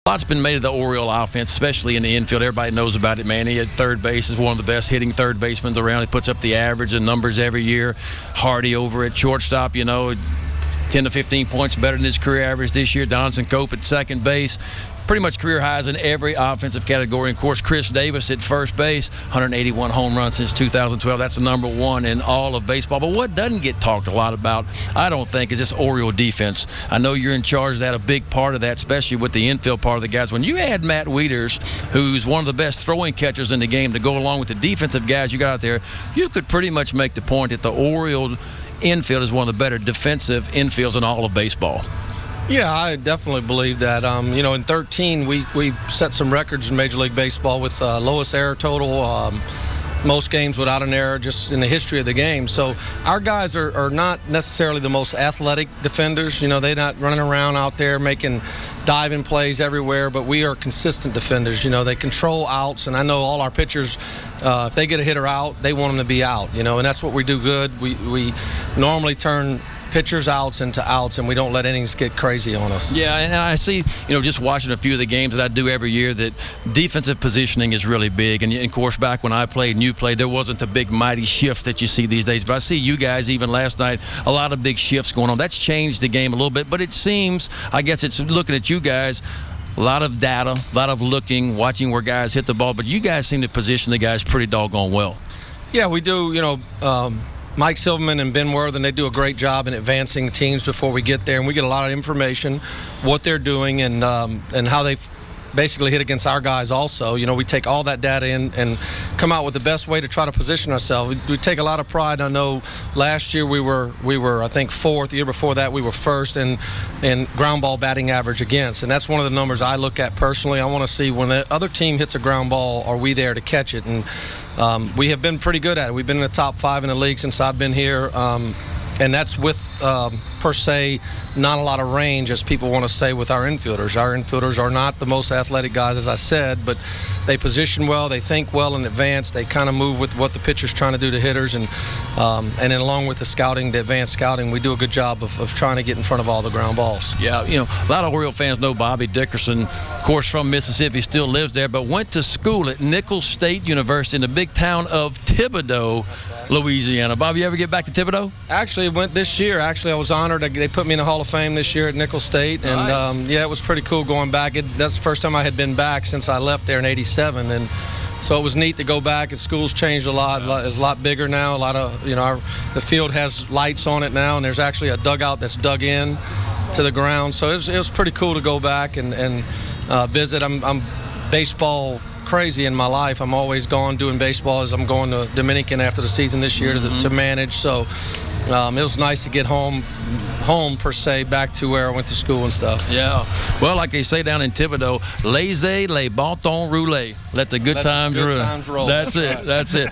Lots been made of the Oriole offense, especially in the infield. Everybody knows about it, man. He at third base is one of the best hitting third basemen around. He puts up the average and numbers every year. Hardy over at shortstop, 10 to 15 points better than his career average this year. Donaldson Cope at second base. Pretty much career highs in every offensive category. And, of course, Chris Davis at first base, 181 home runs since 2012. That's the number one in all of baseball. But what doesn't get talked a lot about, I don't think, is this Oriole defense. I know you're in charge of that, a big part of that, especially with the infield part of the guys. When you add Matt Wieters, who's one of the best throwing catchers in the game, to go along with the defensive guys you got out there, you could pretty much make the point that the Oriole infield is one of the better defensive infields in all of baseball. Yeah, I definitely believe that. In 13, we set some records in Major League Baseball with lowest error total, most games without an error just in the history of the game. So our guys are not necessarily the most athletic defenders. They're not running around out there making diving plays everywhere, but we are consistent defenders. They control outs, and I know all our pitchers, if they get a hitter out, they want them to be out, and that's what we do good. We normally turn pitchers outs into outs, and we don't let innings get crazy on us. Yeah, and I see, just watching a few of the games that I do every year, that defensive positioning is really big. And of course, back when I played and you played, there wasn't the big mighty shift that you see these days. But I see you guys, even last night, a lot of big shifts going on. That's changed the game a little bit, but it seems, I guess it's looking at you guys, a lot of data, a lot of looking, watching where guys hit the ball, but you guys seem to position the guys pretty doggone well. Yeah, we do. Mike Silverman and Ben Worthen, they do a great job in advancing teams before we get there, and we get a lot of information, what they're doing, and how they basically hit against our guys also. We take all that data in and come out with the best way to try to position ourselves. We take a lot of pride. I know last year we were I think fourth. The year before that we were first in ground ball batting average against, and that's one of the numbers I look at personally. I want to see when the other team hits a ground ball, are we there to catch it? And we have been pretty good at it. We've been in the top 5 in the league since I've been here. And that's with, per se, not a lot of range, as people want to say, with our infielders. Our infielders are not the most athletic guys, as I said, but they position well, they think well in advance, they kind of move with what the pitcher's trying to do to hitters, and then along with the scouting, the advanced scouting, we do a good job of trying to get in front of all the ground balls. Yeah, a lot of Oriole fans know Bobby Dickerson, of course, from Mississippi, still lives there, but went to school at Nicholls State University in the big town of Thibodaux, Louisiana. Bobby, you ever get back to Thibodaux? Actually, went this year. Actually, I was honored. They put me in the Hall of Fame this year at Nicholls State, and nice. Yeah, it was pretty cool going back. That's the first time I had been back since I left there in '87, and so it was neat to go back. The school's changed a lot. It's a lot bigger now. A lot of the field has lights on it now, and there's actually a dugout that's dug in to the ground. So it was pretty cool to go back and visit. I'm baseball crazy in my life. I'm always gone doing baseball, as I'm going to Dominican after the season this year to manage. So it was nice to get home per se, back to where I went to school and stuff. Yeah. Well, like they say down in Thibodaux, laissez les bâtons rouler. Let the good times roll. That's it. That's it.